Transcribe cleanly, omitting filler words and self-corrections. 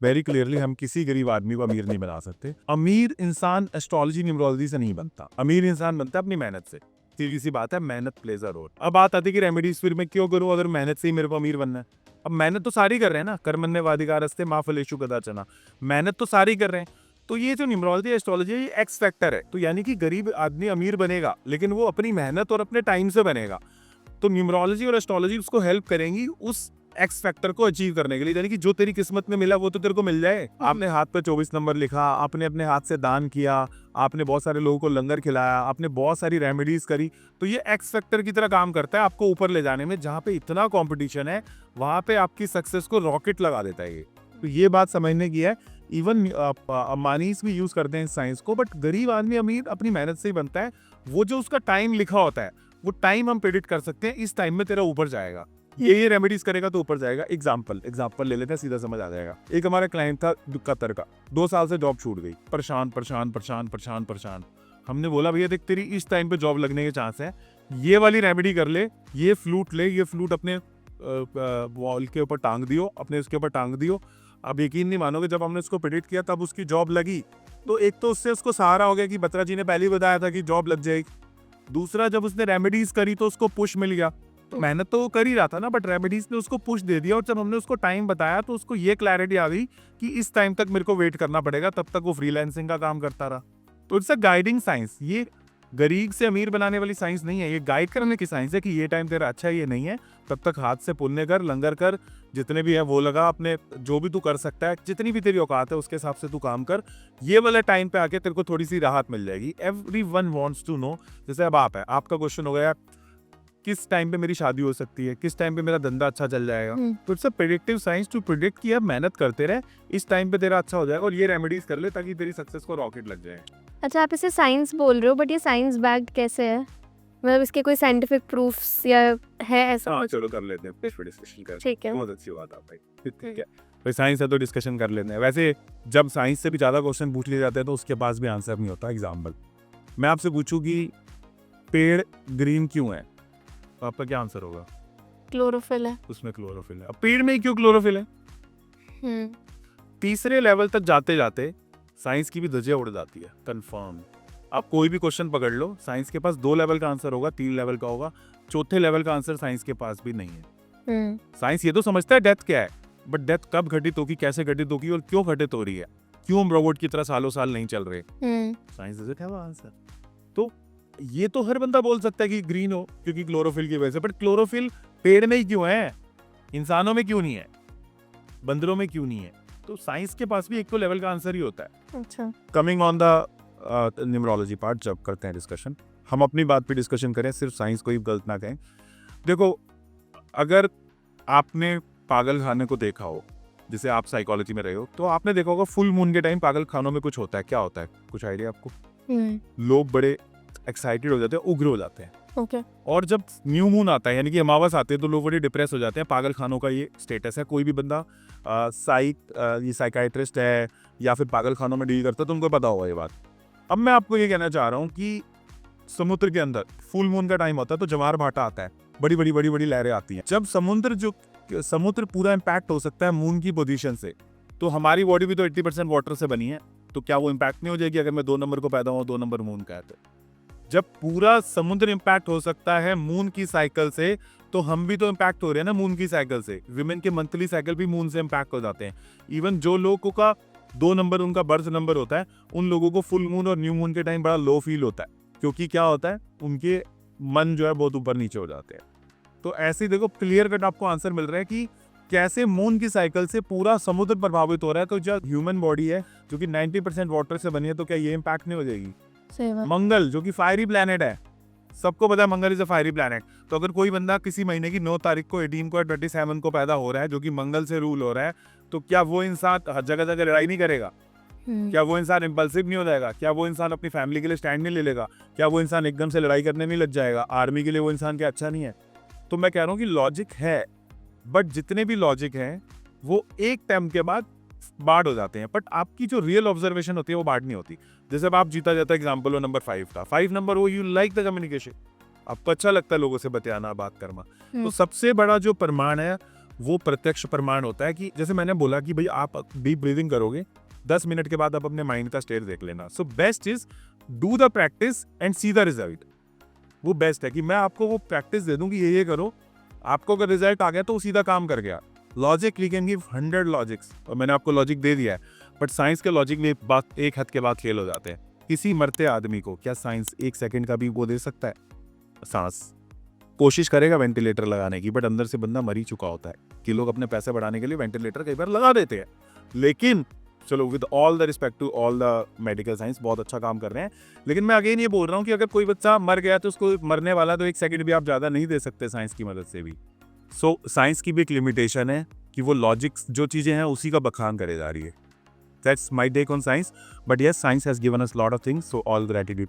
Very clearly हम किसी गरीब आदमी को अमीर नहीं बना सकते। अमीर इंसान एस्ट्रोलॉजी न्यूमरोलॉजी से नहीं बनता, अमीर इंसान बनता है अपनी मेहनत से। सीधी सी बात है, मेहनत प्लेज अ रोल। अब बात आती है कि रेमेडीज फिर मैं क्यों करूं अगर मेहनत से ही मेरे को अमीर बनना है। अब मेहनत तो सारी कर रहे हैं ना, कर्मण्येवाधिकारस्ते मा फलेषु कदाचन, मेहनत तो सारी कर रहे हैं। तो ये जो न्यूमरोलॉजी एस्ट्रोलॉजी है, ये एक्स फैक्टर है। तो यानी कि गरीब आदमी अमीर बनेगा, लेकिन वो अपनी मेहनत और अपने टाइम से बनेगा। तो न्यूमरोलॉजी और एस्ट्रोलॉजी उसको हेल्प करेंगी उस एक्स फैक्टर को अचीव करने के लिए। यानी कि जो तेरी किस्मत में मिला वो तो तेरे को मिल जाए। आपने हाथ पे 24 नंबर लिखा, आपने अपने हाथ से दान किया, आपने बहुत सारे लोगों को लंगर खिलाया, आपने बहुत सारी रेमेडीज करी, तो ये एक्स फैक्टर की तरह काम करता है आपको ऊपर ले जाने में। जहाँ पे इतना कंपटीशन है वहां पे आपकी सक्सेस को रॉकेट लगा देता है ये। तो ये बात समझने की है। इवन अंबानीज भी यूज करते हैं साइंस को, बट गरीब आदमी अमीर अपनी मेहनत से ही बनता है। वो जो उसका टाइम लिखा होता है वो टाइम हम प्रेडिक्ट कर सकते हैं, इस टाइम में तेरा ऊपर जाएगा, ये रेमेडीज करेगा तो ऊपर जाएगा। एग्जाम्पल ले लेते हैं, सीधा समझ आ जाएगा। एक हमारा क्लाइंट था कतर का, 2 साल से जॉब छूट गई, परेशान। हमने बोला भैया देख तेरी इस टाइम पे जॉब लगने के चांस है, ये वाली रेमेडी कर ले, ये फ्लूट अपने वॉल के ऊपर टांग दियो, अपने उसके ऊपर टांग दियो। अब यकीन नहीं मानोगे, जब हमने उसको प्रेडिक्ट किया तब उसकी जॉब लगी। तो एक तो उससे उसको सहारा हो गया कि बत्रा जी ने पहले ही बताया था कि जॉब लग जाएगी। दूसरा, जब उसने रेमेडीज करी तो उसको पुश मिल गया। तो मेहनत तो वो कर ही रहा था ना, बट रेमेडीज ने उसको पुश दे दिया। और जब हमने उसको टाइम बताया तो उसको ये क्लैरिटी आ गई कि इस टाइम तक मेरे को वेट करना पड़ेगा, तब तक वो फ्रीलांसिंग का काम करता रहा। तो इट्स अ गाइडिंग साइंस। ये गरीब से अमीर बनाने वाली साइंस नहीं है, ये गाइड करने की साइंस है कि ये टाइम तेरा अच्छा है, ये नहीं है, तब तक हाथ से पुण्य कर, लंगर कर, जितने भी है वो लगा, अपने जो भी तू कर सकता है, जितनी भी तेरी औकात है उसके हिसाब से तू काम कर। ये वाला टाइम पे आके तेरे को थोड़ी सी राहत मिल जाएगी। Everyone wants to know. जैसे अब आप है, आपका क्वेश्चन हो गया किस टाइम पे मेरी शादी हो सकती है, किस टाइम पे मेरा धंधा अच्छा चल जाएगा। तो it's a predictive science to predict कि अब मेहनत करते रहे, इस टाइम पे तेरा अच्छा हो जाएगा, और ये रेमेडीज कर ले ताकि तेरी सक्सेस को रॉकेट लग जाए। अच्छा, आप इसे साइंस बोल रहे हो, बट ये साइंस बैक्ड कैसे है? मतलब इसके कोई साइंटिफिक प्रूफ्स या है ऐसा हाँ कुछ? चलो कर लेते हैं, फिर डिस्कशन कर। ठीक है। बहुत अच्छी बात आप भाई, ठीक है भाई, साइंस है तो डिस्कशन कर लेते हैं। वैसे जब साइंस से भी ज्यादा क्वेश्चन पूछ लिए जाते हैं तो उसके पास भी आंसर नहीं होता। एग्जाम्पल मैं आपसे पूछूं कि पेड़ ग्रीन क्यों है, तो आपका क्या आंसर होगा? क्लोरोफिल है। उसमें क्लोरोफिल है। अब पेड़ में ही क्यों क्लोरोफिल है? तीसरे लेवल तक जाते जाते साइंस की भी धज्जियां उड़ जाती है, कंफर्म। आप कोई भी क्वेश्चन पकड़ लो, साइंस के पास 2 लेवल का आंसर होगा, 3 लेवल का होगा, चौथे लेवल का आंसर साइंस के पास भी नहीं है। साइंस ये तो समझता है डेथ क्या है, बट डेथ कब घटित होगी, कैसे घटित होगी और क्यों घटित हो रही है, क्यों हम रोबोट की तरह सालों साल नहीं चल रहे, साइंस डजंट हैव आंसर। तो ये तो हर बंदा बोल सकता है कि ग्रीन हो क्योंकि क्लोरोफिल की वजह से, बट क्लोरोफिल पेड़ में ही क्यों है, इंसानों में क्यों नहीं है, बंदरों में क्यों नहीं है? तो साइंस के पास भी एक तो लेवल का आंसर ही होता है। अच्छा। Coming on the numerology part, जब करते हैं डिस्कशन, हम अपनी बात पे डिस्कशन करें, सिर्फ साइंस को ही गलत ना कहें। देखो, अगर आपने पागल खाने को देखा हो, जैसे आप साइकोलॉजी में रहे हो, तो आपने देखा होगा फुल मून के टाइम पागल खानों में कुछ होता है। क्या होता है, कुछ आइडिया आपको? लोग बड़े एक्साइटेड हो जाते हैं, उग्र हो जाते हैं। ओके। और जब न्यू मून आता है यानी कि अमावस आते हैं तो लोग बड़े डिप्रेस हो जाते हैं। पागल खानों का ये स्टेटस है। कोई भी बंदा ये साइकाइट्रिस्ट है या फिर पागल खानों में डील करता है तो उनको पता होगा ये बात। अब मैं आपको ये कहना चाह रहा हूँ कि समुद्र के अंदर फुल मून का टाइम होता है तो ज्वार भाटा आता है, बड़ी बड़ी लहरें आती हैं। जब समुद्र पूरा इम्पैक्ट हो सकता है मून की पोजीशन से, तो हमारी बॉडी भी तो 80% वाटर से बनी है, तो क्या वो इम्पैक्ट नहीं हो जाएगी अगर मैं 2 नंबर को पैदा हूँ, 2 नंबर मून का है तो? जब पूरा समुद्र इम्पैक्ट हो सकता है मून की साइकिल से, तो हम भी तो इम्पैक्ट हो रहे हैं ना मून की साइकिल से। विमेन के मंथली साइकिल भी मून से इम्पैक्ट हो जाते हैं। इवन जो लोगों का 2 नंबर उनका बर्थ नंबर होता है, उन लोगों को फुल मून और न्यू मून के टाइम बड़ा लो फील होता है, क्योंकि क्या होता है, उनके मन जो है बहुत ऊपर नीचे हो जाते हैं। तो ऐसे ही देखो, क्लियर कट आपको आंसर मिल रहा है कि कैसे मून की साइकिल से पूरा समुद्र प्रभावित हो रहा है। तो जो ह्यूमन बॉडी है जो कि 90% वाटर से बनी है, तो क्या ये इम्पैक्ट नहीं हो जाएगी? मंगल जो कि फायरी प्लैनेट है, सबको पता है मंगल इज अ फायरी प्लैनेट। तो अगर कोई बंदा किसी महीने की 9 तारीख को, 18 को, 27 को पैदा हो रहा है, जो कि मंगल से रूल हो रहा है, तो क्या वो इंसान हर जगह जगह लड़ाई नहीं करेगा? क्या वो इंसान इम्पल्सिव नहीं हो जाएगा? क्या वो इंसान अपनी फैमिली के लिए स्टैंड नहीं ले लेगा? क्या वो इंसान एकदम से लड़ाई करने नहीं लग जाएगा? आर्मी के लिए वो इंसान क्या अच्छा नहीं है? तो मैं कह रहा हूँ कि लॉजिक है, बट जितने भी लॉजिक हैं वो एक टाइम के बाद बाढ़ हो जाते हैं, बट आपकी जो रियल ऑब्जर्वेशन होती है वो बाढ़ नहीं होती। जैसे अब आप जीता जाता है, एग्जाम्पल हो नंबर 5 का, 5 नंबर वो यू लाइक द कम्युनिकेशन, आपको अच्छा लगता है लोगों से बतियाना, बात करना। तो सबसे बड़ा जो प्रमाण है वो प्रत्यक्ष प्रमाण होता है कि जैसे मैंने बोला कि भाई आप डीप ब्रीदिंग करोगे 10 मिनट के बाद आप अपने माइंड का स्टेट देख लेना. So best is do the practice and see the result. वो बेस्ट है कि मैं आपको वो प्रैक्टिस दे दूं कि ये करो, आपको अगर रिजल्ट आ गया तो वो सीधा काम कर गया. Logic we can give 100 logics और मैंने आपको लॉजिक दे दिया है, बट साइंस के लॉजिक में एक हद के बाद फेल हो जाते हैं. किसी मरते आदमी को क्या साइंस 1 सेकंड का भी वो दे सकता है? सांस कोशिश करेगा वेंटिलेटर लगाने की, बट अंदर से बंदा मर ही चुका होता है. कि लोग अपने पैसे बढ़ाने के लिए वेंटिलेटर कई बार लगा देते हैं. लेकिन चलो with all the respect to all the medical science बहुत अच्छा काम कर रहे हैं. लेकिन मैं अगेन ये बोल रहा हूँ कि अगर कोई बच्चा मर गया तो उसको मरने वाला तो 1 सेकंड भी आप ज़्यादा नहीं दे सकते साइंस की मदद से भी. सो साइंस की भी एक लिमिटेशन है कि वो लॉजिक्स जो चीज़ें हैं उसी का बखान करे जा रही है. That's my take on science. But yes, science has given us lot of things. So all gratitude